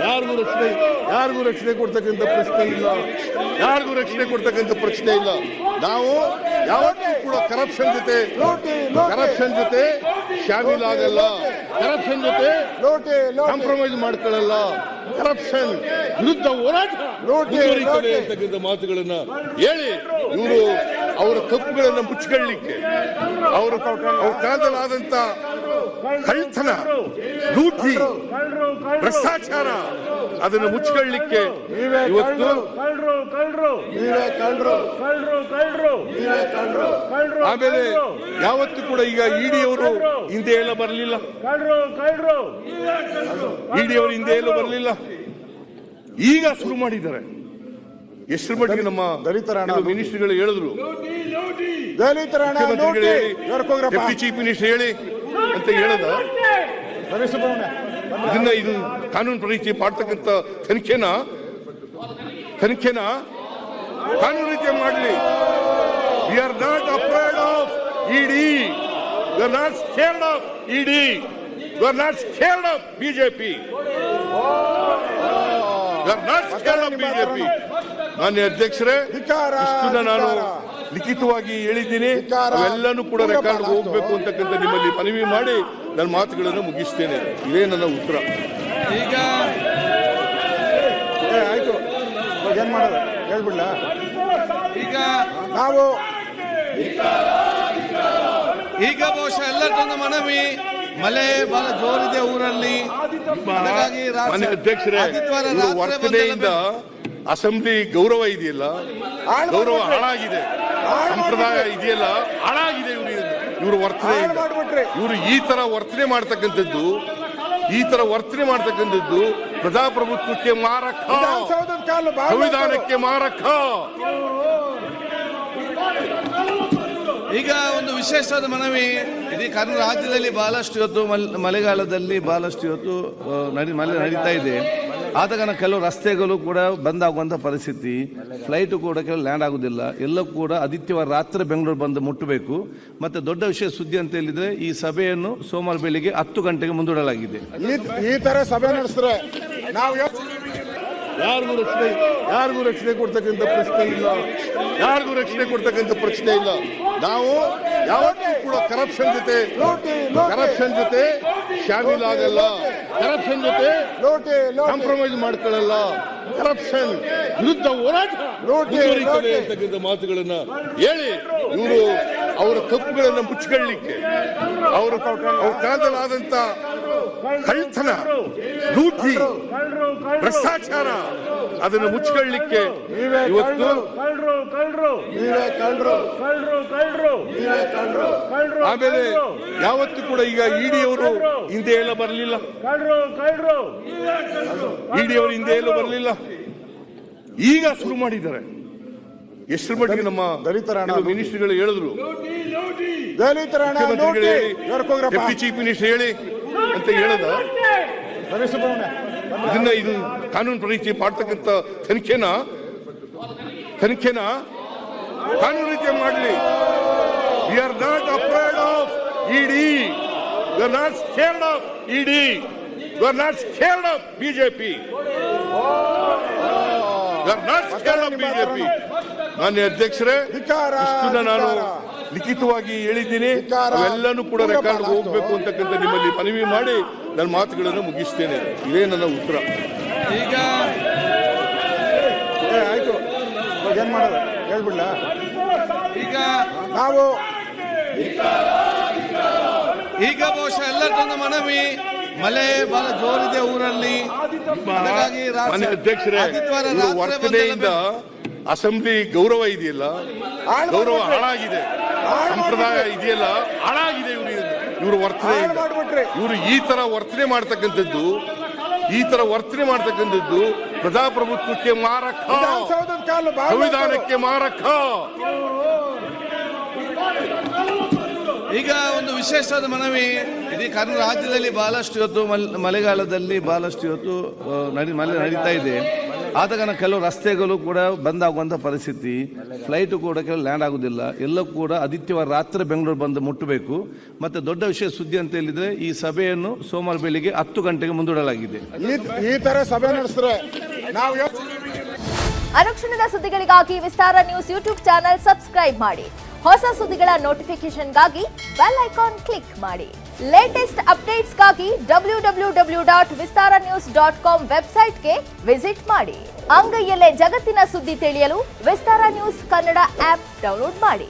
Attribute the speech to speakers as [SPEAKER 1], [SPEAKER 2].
[SPEAKER 1] ಯಾರಿಗೂ ರಕ್ಷಣೆ ಕೊಡ್ತಕ್ಕಂಥ ಪ್ರಶ್ನೆ ಇಲ್ಲ. ಯಾರಿಗೂ ರಕ್ಷಣೆ ಕೊಡ್ತಕ್ಕಂಥ ಪ್ರಶ್ನೆ ಇಲ್ಲ. ನಾವು ಯಾವತ್ತೂ ಕೂಡ ಕರಪ್ಷನ್ ಜೊತೆ ಶಾಮೀಲಾಗಲ್ಲ. ಕರಪ್ಷನ್ ಜೊತೆ ಕಾಂಪ್ರಮೈಸ್ ಮಾಡ್ಕೊಳ್ಳಲ್ಲ. ಕರಪ್ಷನ್ ವಿರುದ್ಧ ಹೋರಾಟ ಮುಂದುವರಿತದೆ ಅಂತಕ್ಕಂಥ ಮಾತುಗಳನ್ನ ಹೇಳಿ ಇವರು ಅವರ ತಪ್ಪುಗಳನ್ನ ಮುಚ್ಚಿಕೊಳ್ಳಲಿಕ್ಕೆ ಅವ್ರ ಕಾಲದಲ್ಲಾದಂತ ಕಳ್ತನ, ಲೂಟಿ, ಭ್ರಷ್ಟಾಚಾರ ಅದನ್ನು ಮುಚ್ಚಿಕೊಳ್ಳಲಿಕ್ಕೆ ಇವತ್ತು ಆಮೇಲೆ ಯಾವತ್ತು ಕೂಡ ಈಗ ಇಡಿ ಅವರು ಹಿಂದೆ ಎಲ್ಲ ಬರಲಿಲ್ಲ. ಇಡಿ ಅವರು ಹಿಂದೆ ಎಲ್ಲ ಬರಲಿಲ್ಲ. ಈಗ ಶುರು ಮಾಡಿದ್ದಾರೆ. ಎಷ್ಟರ ಮಟ್ಟಿಗೆ ನಮ್ಮ ದಲಿತರ ಮಿನಿಸ್ಟ್ರಿಗಳು ಹೇಳಿದ್ರು, ಡೆಪ್ಟಿ ಚೀಫ್ ಮಿನಿಸ್ಟರ್ ಹೇಳಿ ಅಂತ ಹೇಳದ ಇದನ್ನ ಇದು ಕಾನೂನು ರೀತಿ ಮಾಡ್ತಕ್ಕಂಥ ತನಿಖೆನ ಕಾನೂನು ರೀತಿ ಮಾಡಲಿ. We are not afraid of ED. We are not scared of ED. We are not scared of BJP. We are not scared of BJP. ಮಾನ್ಯ ಅಧ್ಯಕ್ಷರೇ, ಇಷ್ಟನ್ನ ನಾನು ಲಿಖಿತವಾಗಿ ಹೇಳಿದ್ದೀನಿ. ಅವೆಲ್ಲನೂ ಕೂಡ ರೆಕಾರ್ಡ್ ಹೋಗ್ಬೇಕು ಅಂತಕ್ಕಂಥ ನಿಮ್ಮಲ್ಲಿ ಮನವಿ ಮಾಡಿ ನನ್ನ ಮಾತುಗಳನ್ನು ಮುಗಿಸ್ತೇನೆ. ಇದೇ ನನ್ನ ಉತ್ತರ.
[SPEAKER 2] ಈಗ
[SPEAKER 3] ಆಯ್ತು, ಏನ್ ಮಾಡೋದು ಹೇಳ್ಬಿಡ್ಲ.
[SPEAKER 2] ಈಗ
[SPEAKER 3] ನಾವು
[SPEAKER 2] ಬಹುಶಃ ಎಲ್ಲರಿಗೊಂದು ಮನವಿ. ಮಳೆ ಬಹಳ ಜೋರಿದೆ ಊರಲ್ಲಿ.
[SPEAKER 1] ಮಾನ್ಯ ಅಧ್ಯಕ್ಷರೇ, ವರ್ತನೆಯಿಂದ ಅಸೆಂಬ್ಲಿ ಗೌರವ ಇದೆಯಲ್ಲ, ಗೌರವ ಹಾಳಾಗಿದೆ. ಸಂಪ್ರದಾಯ ಇದೆಯಲ್ಲ ಹಾಳಾಗಿದೆ. ಇವರು ವರ್ತನೆ ಇವರು ಈ ತರ ವರ್ತನೆ ಮಾಡ್ತಕ್ಕಂಥದ್ದು ಪ್ರಜಾಪ್ರಭುತ್ವಕ್ಕೆ ಮಾರಕ, ಸಂವಿಧಾನಕ್ಕೆ ಮಾರಕ.
[SPEAKER 2] ಈಗ ಒಂದು ವಿಶೇಷವಾದ ಮನವಿ. ಇಡೀ ಕರ್ನಾಟಕ ರಾಜ್ಯದಲ್ಲಿ ಬಹಳಷ್ಟು ಇವತ್ತು ಮಳೆಗಾಲದಲ್ಲಿ ಬಹಳಷ್ಟು ಇವತ್ತು ಮಳೆ ನಡೀತಾ ಇದೆ. ಆದ ಕಾರಣ ಕೆಲವು ರಸ್ತೆಗಳು ಕೂಡ ಬಂದ್ ಆಗುವಂತ ಪರಿಸ್ಥಿತಿ, ಫ್ಲೈಟ್ ಕೂಡ ಕೆಲವು ಲ್ಯಾಂಡ್ ಆಗುದಿಲ್ಲ. ಎಲ್ಲವೂ ಕೂಡ ಆದಿತ್ಯವಾರ ರಾತ್ರಿ ಬೆಂಗಳೂರು ಬಂದು ಮುಟ್ಟಬೇಕು. ಮತ್ತೆ ದೊಡ್ಡ ವಿಷಯ ಸುದ್ದಿ ಅಂತ ಹೇಳಿದ್ರೆ, ಈ ಸಭೆಯನ್ನು ಸೋಮವಾರ ಬೆಳಿಗ್ಗೆ 10 ಗಂಟೆಗೆ ಮುಂದೂಡಲಾಗಿದೆ.
[SPEAKER 3] ಈ ತರ ಸಭೆ ನಡೆಸಿದ್ರೆ ನಾವು
[SPEAKER 1] ಯಾರಿಗೂ ರಕ್ಷಣೆ ಕೊಡ್ತಕ್ಕಂಥ ಪ್ರಶ್ನೆ ಇಲ್ಲ. ಯಾರಿಗೂ ರಕ್ಷಣೆ ಕೊಡ್ತಕ್ಕಂಥ ಪ್ರಶ್ನೆ ಇಲ್ಲ. ನಾವು ಯಾವತ್ತೂ ಕೂಡ ಕರಪ್ಷನ್ ಜೊತೆ ಶಾಮೀಲಾಗಲ್ಲ. ಕರಪ್ಷನ್ ಜೊತೆ ಕಾಂಪ್ರಮೈಸ್ ಮಾಡ್ಕೊಳ್ಳಲ್ಲ. ಕರಪ್ಷನ್ ವಿರುದ್ಧ ಹೋರಾಟ ಮುಂದುವರಿತದೆ ಅಂತಕ್ಕಂಥ ಮಾತುಗಳನ್ನ ಹೇಳಿ ಇವರು ಅವರ ತಪ್ಪುಗಳನ್ನ ಮುಚ್ಚಿಕೊಳ್ಳಲಿಕ್ಕೆ ಅವ್ರ ಕಾಲದಲ್ಲಾದಂತ ಕಳ್ತನ, ಲೂಟಿ, ಭ್ರಷ್ಟಾಚಾರ ಅದನ್ನು ಮುಚ್ಚಿಕೊಳ್ಳಲಿಕ್ಕೆ ಇವತ್ತು ಆಮೇಲೆ ಯಾವತ್ತು ಕೂಡ ಈಗ ಇಡಿ ಅವರು ಹಿಂದೆ ಎಲ್ಲ ಬರಲಿಲ್ಲ. ಈಗ ಶುರು ಮಾಡಿದ್ದಾರೆ. ಎಷ್ಟರ ಮಟ್ಟಿಗೆ ನಮ್ಮ ದಲಿತರ ಮಿನಿಸ್ಟ್ರಿಗಳು ಹೇಳಿದ್ರು, ಡೆಪ್ಟಿ ಚೀಫ್ ಮಿನಿಸ್ಟರ್ ಹೇಳಿ ಅಂತ ಹೇಳದ ಇದನ್ನ ಇದು ಕಾನೂನು ರೀತಿ ಮಾಡ್ತಕ್ಕಂಥ ತನಿಖೆನ ಕಾನೂನು ರೀತಿ ಮಾಡಲಿ. We are not afraid of ED. We are not scared of ED. We are not scared of BJP. We are not scared of BJP. ಮಾನ್ಯ ಅಧ್ಯಕ್ಷರೇ, ಇಷ್ಟನ್ನ ನಾನು ಲಿಖಿತವಾಗಿ ಹೇಳಿದ್ದೀನಿ. ಅವೆಲ್ಲನೂ ಕೂಡ ರೆಕಾರ್ಡ್ ಹೋಗ್ಬೇಕು ಅಂತಕ್ಕಂಥ ನಿಮ್ಮಲ್ಲಿ ಮನವಿ ಮಾಡಿ ನನ್ನ ಮಾತುಗಳನ್ನು ಮುಗಿಸ್ತೇನೆ. ಇದೇ ನನ್ನ ಉತ್ತರ.
[SPEAKER 2] ಈಗ
[SPEAKER 3] ಆಯ್ತು, ಏನ್ ಮಾಡೋದು ಹೇಳ್ಬಿಡ್ಲ.
[SPEAKER 2] ಈಗ
[SPEAKER 3] ನಾವು
[SPEAKER 2] ಬಹುಶಃ ಎಲ್ಲರಿಗೊಂದು ಮನವಿ. ಮಳೆ ಬಹಳ ಜೋರಿದೆ ಊರಲ್ಲಿ.
[SPEAKER 1] ಮಾನ್ಯ ಅಧ್ಯಕ್ಷರೇ, ವರ್ತನೆಯಿಂದ ಅಸೆಂಬ್ಲಿ ಗೌರವ ಇದೆಯಲ್ಲ, ಗೌರವ ಹಾಳಾಗಿದೆ. ಸಂಪ್ರದಾಯ ಇದೆಯಲ್ಲ ಹಾಳಾಗಿದೆ. ಇವರು ವರ್ತನೆ ಇವರು ಈ ತರ ವರ್ತನೆ ಮಾಡ್ತಕ್ಕಂಥದ್ದು ಪ್ರಜಾಪ್ರಭುತ್ವಕ್ಕೆ ಮಾರಕ, ಸಂವಿಧಾನಕ್ಕೆ ಮಾರಕ.
[SPEAKER 2] ಈಗ ಒಂದು ವಿಶೇಷವಾದ ಮನವಿ. ಇಡೀ ಕರ್ನಾಟಕ ರಾಜ್ಯದಲ್ಲಿ ಬಹಳಷ್ಟು ಇವತ್ತು ಮಳೆಗಾಲದಲ್ಲಿ ಬಹಳಷ್ಟು ಇವತ್ತು ಮಳೆ ನಡೀತಾ ಇದೆ. ಆದ ಕಾರಣ ಕೆಲವು ರಸ್ತೆಗಳು ಕೂಡ ಬಂದಾಗುವಂಥ ಪರಿಸ್ಥಿತಿ, ಫ್ಲೈಟು ಕೂಡ ಕೆಲವು ಲ್ಯಾಂಡ್ ಆಗುದಿಲ್ಲ. ಎಲ್ಲವೂ ಕೂಡ ಆದಿತ್ಯವಾರ ರಾತ್ರಿ ಬೆಂಗಳೂರು ಬಂದು ಮುಟ್ಟಬೇಕು. ಮತ್ತೆ ದೊಡ್ಡ ವಿಷಯ ಸುದ್ದಿ ಅಂತ ಹೇಳಿದ್ರೆ ಈ ಸಭೆಯನ್ನು ಸೋಮವಾರ ಬೆಳಿಗ್ಗೆ 10 ಗಂಟೆಗೆ ಮುಂದೂಡಲಾಗಿದೆ.
[SPEAKER 3] ಈ ತರ ಸಭೆ ನಡೆಸಿದ್ರೆ ನಾವು
[SPEAKER 4] ಅನುಕ್ಷಣದ ಸುದ್ದಿಗಳಿಗಾಗಿ ವಿಸ್ತಾರ ನ್ಯೂಸ್ ಯೂಟ್ಯೂಬ್ ಚಾನೆಲ್ ಸಬ್ಸ್ಕ್ರೈಬ್ ಮಾಡಿ. ಹೊಸ ಸುದ್ದಿಗಳ ನೋಟಿಫಿಕೇಶನ್ಗಾಗಿ ಬೆಲ್ ಐಕಾನ್ ಕ್ಲಿಕ್ ಮಾಡಿ. ಲೇಟೆಸ್ಟ್ ಅಪ್ಡೇಟ್ಸ್ಗಾಗಿ www.vistaranews.com ವೆಬ್ಸೈಟ್ಗೆ ವಿಸಿಟ್ ಮಾಡಿ. ಅಂಗೈಯಲ್ಲೇ ಜಗತ್ತಿನ ಸುದ್ದಿ ತಿಳಿಯಲು ವಿಸ್ತಾರ ನ್ಯೂಸ್ ಕನ್ನಡ ಆಪ್ ಡೌನ್ಲೋಡ್ ಮಾಡಿ.